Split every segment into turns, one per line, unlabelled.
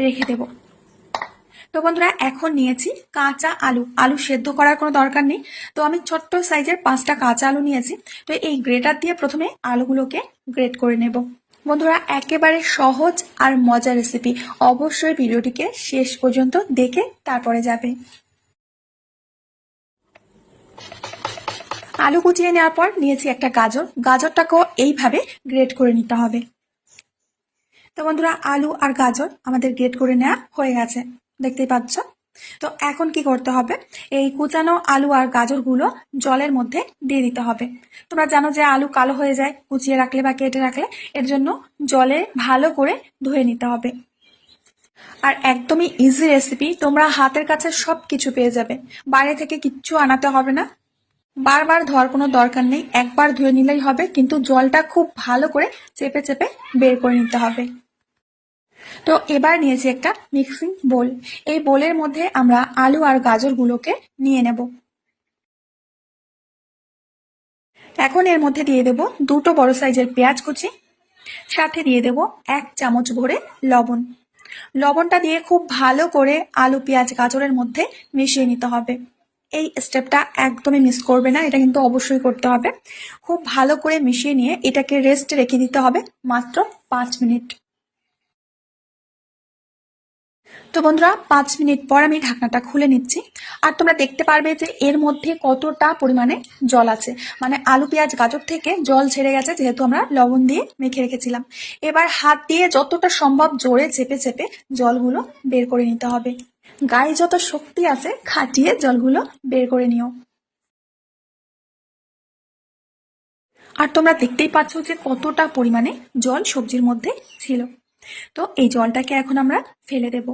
রেখে দেব। তো বন্ধুরা এখন নিয়েছি কাঁচা আলু। আলু সেদ্ধ করার কোনো দরকার নেই, তো আমি ছোট্ট সাইজের 5টা কাঁচা আলু নিয়েছি। তো এই গ্রেটার দিয়ে প্রথমে আলুগুলোকে গ্রেট করে নেব। বন্ধুরা একেবারে সহজ আর মজার রেসিপি, অবশ্যই ভিডিওটিকে শেষ পর্যন্ত দেখে তারপরে যাবে। আলু কুচিয়ে নেওয়ার পর নিয়েছি একটা গাজর। গাজরটাকেও এইভাবে গ্রেট করে নিতে হবে। তো বন্ধুরা আলু আর গাজর আমাদের গ্রেট করে নেওয়া হয়ে গেছে, দেখতেই পাচ্ছ। তো এখন কি করতে হবে, এই কুচানো আলু আর গাজরগুলো জলের মধ্যে দিয়ে দিতে হবে। তোমরা জানো যে আলু কালো হয়ে যায় কুচিয়ে রাখলে বা কেটে রাখলে, এর জন্য জলে ভালো করে ধুয়ে নিতে হবে। আর একদমই ইজি রেসিপি, তোমরা হাতের কাছে সব কিছু পেয়ে যাবে, বাইরে থেকে কিচ্ছু আনাতে হবে না। বারবার ধোয়ার কোনো দরকার নেই, একবার ধুয়ে নিলেই হবে, কিন্তু জলটা খুব ভালো করে চেপে চেপে বের করে নিতে হবে। তো এবার নিয়েছি একটা মিক্সিং বোল। এই বোলের মধ্যে আমরা আলু আর গাজরগুলোকে নিয়ে নেব। এখন এর মধ্যে দিয়ে দেব 2টো বড় সাইজের পেঁয়াজ কুচি, সাথে দিয়ে দেব 1 চামচ ভরে লবণ। লবণটা দিয়ে খুব ভালো করে আলু পেঁয়াজ গাজরের মধ্যে মিশিয়ে নিতে হবে। এই স্টেপটা একদমই মিস করবে না, এটা কিন্তু অবশ্যই করতে হবে। খুব ভালো করে মিশিয়ে নিয়ে এটাকে রেস্টে রেখে দিতে হবে মাত্র 5 মিনিট। তো বন্ধুরা 5 মিনিট পর আমি ঢাকনাটা খুলে নিচ্ছি। আর তোমরা দেখতে পারবে যে এর মধ্যে কতটা পরিমাণে জল আছে, মানে আলু পেঁয়াজ গাজর থেকে জল ছেড়ে গেছে, যেহেতু আমরা লবণ দিয়ে মেখে রেখেছিলাম। এবার হাত দিয়ে যতটা সম্ভব জোরে চেপে চেপে জলগুলো বের করে নিতে হবে। গায়ে যত শক্তি আছে খাটিয়ে জলগুলো বের করে নিও। আর তোমরা দেখতেই পাচ্ছ যে কতটা পরিমাণে জল সবজির মধ্যে ছিল। তো এই জলটাকে এখন আমরা ফেলে দেব।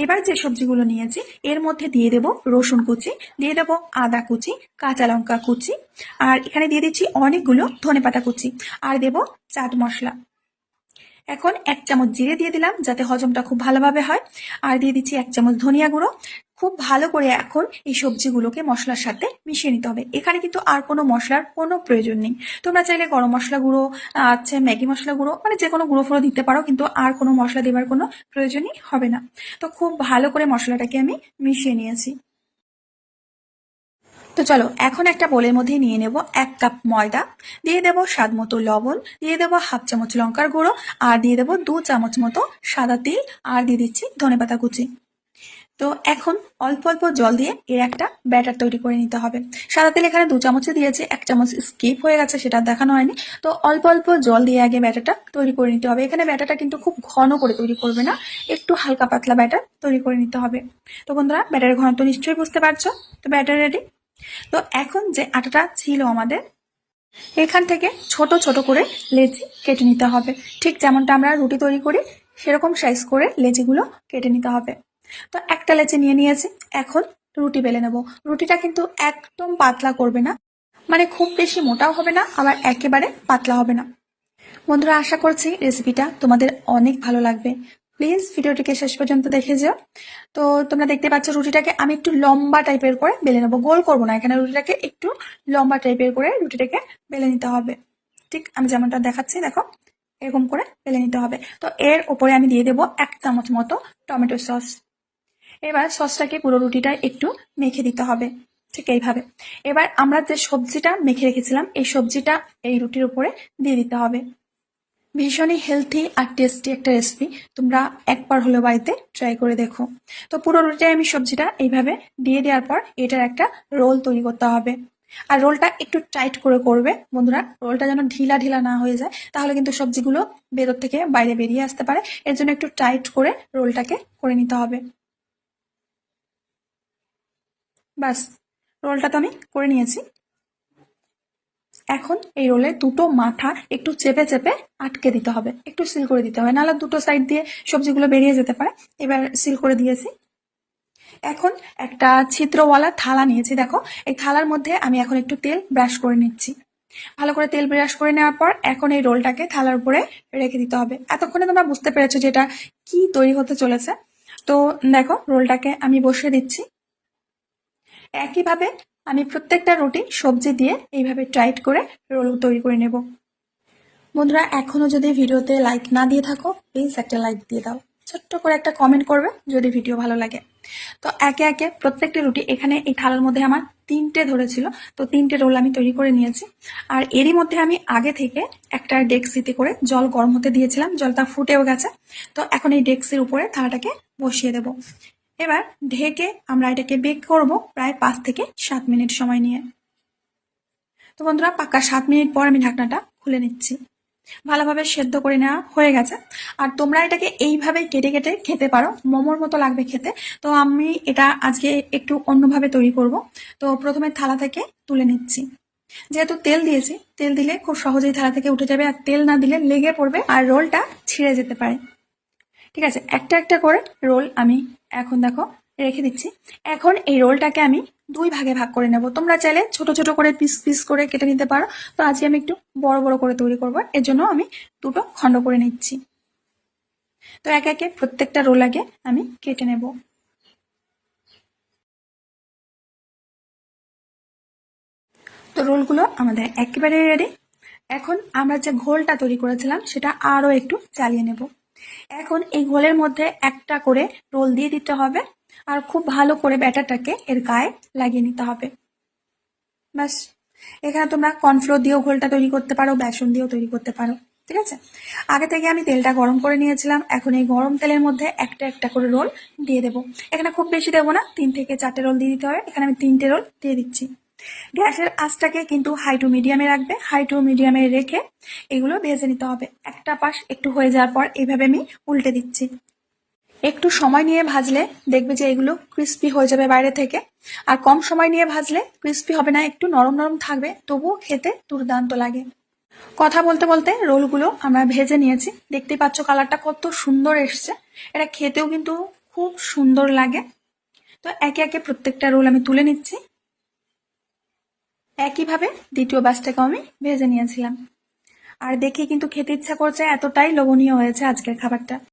এবার যে সবজিগুলো নিয়েছি এর মধ্যে দিয়ে দেব রসুন কুচি, দিয়ে দেব আদা কুচি, কাঁচা লঙ্কা কুচি, আর এখানে দিয়ে দিচ্ছি অনেকগুলো ধনেপাতা কুচি, আর দেব চাট মশলা। এখন 1 চামচ জিরে দিয়ে দিলাম যাতে হজমটা খুব ভালোভাবে হয়, আর দিয়ে দিচ্ছি 1 চামচ ধনিয়া গুঁড়ো। খুব ভালো করে এখন এই সবজিগুলোকে মশলার সাথে মিশিয়ে নিতে হবে। এখানে কিন্তু আর কোনো মশলার কোনো প্রয়োজন নেই। তোমরা চাইলে গরম মশলা গুঁড়ো, আছে ম্যাগি মশলা গুঁড়ো, মানে যে কোনো গুঁড়ো ফুড়ো দিতে পারো, কিন্তু আর কোনো মশলা দেবার কোনো প্রয়োজনই হবে না। তো খুব ভালো করে মশলাটাকে আমি মিশিয়ে নিয়েছি। তো চলো এখন একটা বোলের মধ্যে নিয়ে নেব 1 কাপ ময়দা, দিয়ে দেব স্বাদ মতো লবণ, দিয়ে দেব 1/2 চামচ লঙ্কার গুঁড়ো, আর দিয়ে দেব 2 চামচ মতো সাদা তিল, আর দিয়ে দিচ্ছি ধনেপাতা কুচি। তো এখন অল্প অল্প জল দিয়ে এর একটা ব্যাটার তৈরি করে নিতে হবে। সাদা তেল এখানে 2 চামচে দিয়েছি, 1 চামচ স্কিপ হয়ে গেছে, সেটা দেখানো হয়নি। তো অল্প অল্প জল দিয়ে আগে ব্যাটারটা তৈরি করে নিতে হবে। এখানে ব্যাটারটা কিন্তু খুব ঘন করে তৈরি করবে না, একটু হালকা পাতলা ব্যাটার তৈরি করে নিতে হবে। তো বন্ধুরা ব্যাটারের ঘনত্ব নিশ্চয়ই বুঝতে পারছো। তো ব্যাটার রেডি। তো এখন যে আটাটা ছিল আমাদের, এখান থেকে ছোট ছোট করে লেচি কেটে নিতে হবে। ঠিক যেমনটা আমরা রুটি তৈরি করি সেরকম সাইজ করে লেচিগুলো কেটে নিতে হবে। তো একটা লেচি নিয়ে নিয়েছি, এখন রুটি বেলে নেব। রুটিটা কিন্তু একদম পাতলা করবে না, মানে খুব বেশি মোটাও হবে না, আবার একেবারে পাতলা হবে না। বন্ধুরা আশা করছি রেসিপিটা তোমাদের অনেক ভালো লাগবে। প্লিজ ভিডিওটিকে শেষ পর্যন্ত দেখে যাও। তো তোমরা দেখতে পাচ্ছ রুটিটাকে আমি একটু লম্বা টাইপের করে বেলে নেবো, গোল করবো না, এখানে রুটিটাকে একটু লম্বা টাইপের করে রুটিটাকে বেলে নিতে হবে। ঠিক আমি যেমনটা দেখাচ্ছি দেখো, এরকম করে বেলে নিতে হবে। তো এর উপরে আমি দিয়ে দেবো 1 চামচ মতো টমেটো সস। এবার সসটাকে পুরো রুটিটায় একটু মেখে দিতে হবে, ঠিক এইভাবে। এবার আমরা যে সবজিটা মেখে রেখেছিলাম এই সবজিটা এই রুটির উপরে দিয়ে দিতে হবে। ভীষণই হেলথি আর টেস্টি একটা রেসিপি, তোমরা একবার হলেও বাড়িতে ট্রাই করে দেখো। তো পুরো রুটিটায় আমি সবজিটা এইভাবে দিয়ে দেওয়ার পর এটার একটা রোল তৈরি করতে হবে। আর রোলটা একটু টাইট করে করবে বন্ধুরা, রোলটা যেন ঢিলা ঢিলা না হয়ে যায়, তাহলে কিন্তু সবজিগুলো ভেতর থেকে বাইরে বেরিয়ে আসতে পারে। এর জন্য একটু টাইট করে রোলটাকে করে নিতে হবে। ব্যাস, রোলটা তো আমি করে নিয়েছি। এখন এই রোলে দুটো মাথা একটু চেপে চেপে আটকে দিতে হবে, একটু সিল করে দিতে হবে, নাহলে দুটো সাইড দিয়ে সবজিগুলো বেরিয়ে যেতে পারে। এবার সিল করে দিয়েছি। এখন একটা ছিদ্রওয়ালা থালা নিয়েছি, দেখো এই থালার মধ্যে আমি এখন একটু তেল ব্রাশ করে নিচ্ছি। ভালো করে তেল ব্রাশ করে নেওয়ার পর এখন এই রোলটাকে থালার উপরে রেখে দিতে হবে। এতক্ষণে তোমরা বুঝতে পেরেছো যে এটা কি তৈরি হতে চলেছে। তো দেখো রোলটাকে আমি বসিয়ে দিচ্ছি। একইভাবে আমি প্রত্যেকটা রুটি সবজি দিয়ে এইভাবে টাইট করে রোল তৈরি করে নেব। বন্ধুরা এখনো যদি ভিডিওতে লাইক না দিয়ে থাকো প্লিজ একটা লাইক দিয়ে দাও। ছোট্ট করে একটা কমেন্ট করবে যদি ভিডিও ভালো লাগে। তো একে একে প্রত্যেকটি রুটি, এখানে এই থালার মধ্যে আমার 3টে ধরেছিল, তো 3টে রোল আমি তৈরি করে নিয়েছি। আর এরই মধ্যে আমি আগে থেকে একটা ডেক্সিতে করে জল গরম হতে দিয়েছিলাম, জলটা ফুটেও গেছে। তো এখন এই ডেক্সির উপরে থালাটাকে বসিয়ে দেব। এবার ঢেকে আমরা এটাকে বেক করব প্রায় 5 থেকে 7 মিনিট সময় নিয়ে। তো বন্ধুরা, পাক্কা 7 মিনিট পর আমি ঢাকনাটা খুলে নিচ্ছি। ভালোভাবে সেদ্ধ করে নেওয়া হয়ে গেছে। আর তোমরা এটাকে এইভাবে কেটে কেটে খেতে পারো, মোমোর মতো লাগবে খেতে। তো আমি এটা আজকে একটু অন্যভাবে তৈরি করব। তো প্রথমে থালা থেকে তুলে নিচ্ছি। যেহেতু তেল দিয়েছি, তেল দিলে খুব সহজেই থালা থেকে উঠে যাবে, আর তেল না দিলে লেগে পড়বে আর রোলটা ছিঁড়ে যেতে পারে। ঠিক আছে, একটা একটা করে রোল আমি এখন দেখো রেখে দিচ্ছি। এখন এই রোলটাকে আমি 2 ভাগে ভাগ করে নেব। তোমরা চাইলে ছোট ছোট করে পিস পিস করে কেটে নিতে পারো। তো আজকে আমি একটু বড় বড় করে তৈরি করব, এর জন্য আমি 2টো খণ্ড করে নিচ্ছি। তো একে একে প্রত্যেকটা রোল আগে আমি কেটে নেব। তো রোলগুলো আমাদের একেবারে রেডি। এখন আমরা যে ঘোলটা তৈরি করেছিলাম সেটা আরো একটু চালিয়ে নেব। এখন এই ঘোলের মধ্যে একটা করে রোল দিয়ে দিতে হবে, আর খুব ভালো করে ব্যাটারটাকে এর গায়ে লাগিয়ে নিতে হবে। ব্যাস, এখানে তোমরা কর্নফ্লোর দিয়েও ঘোলটা তৈরি করতে পারো, বেসন দিয়েও তৈরি করতে পারো। ঠিক আছে, আগে থেকে আমি তেলটা গরম করে নিয়েছিলাম। এখন এই গরম তেলের মধ্যে একটা একটা করে রোল দিয়ে দেবো। এখানে খুব বেশি দেবো না, 3 থেকে 4টে রোল দিয়ে দিতে হবে। এখানে আমি 3টে রোল দিয়ে দিচ্ছি। গ্যাসের আঁচটাকে কিন্তু হাই টু মিডিয়ামে রাখবে। হাই টু মিডিয়ামে রেখে এগুলো ভেজে নিতে হবে। একটা পাশ একটু হয়ে যাওয়ার পর এইভাবে আমি উল্টে দিচ্ছি। একটু সময় নিয়ে ভাজলে দেখবে যে এগুলো ক্রিস্পি হয়ে যাবে বাইরে থেকে। আর কম সময় নিয়ে ভাজলে ক্রিস্পি হবে না, একটু নরম নরম থাকবে, তবুও খেতে দুর্দান্ত লাগে। কথা বলতে বলতে রোলগুলো আমরা ভেজে নিয়েছি। দেখতেই পাচ্ছ কালারটা কত সুন্দর এসছে। এটা খেতেও কিন্তু খুব সুন্দর লাগে। তো একে একে প্রত্যেকটা রোল আমি তুলে নিচ্ছি। একইভাবে দ্বিতীয় ব্যাচটাকেও আমি ভেজে নিয়েছিলাম। আর দেখে কিন্তু খেতে ইচ্ছা করছে, এতটাই লোভনীয় হয়েছে আজকের খাবারটা।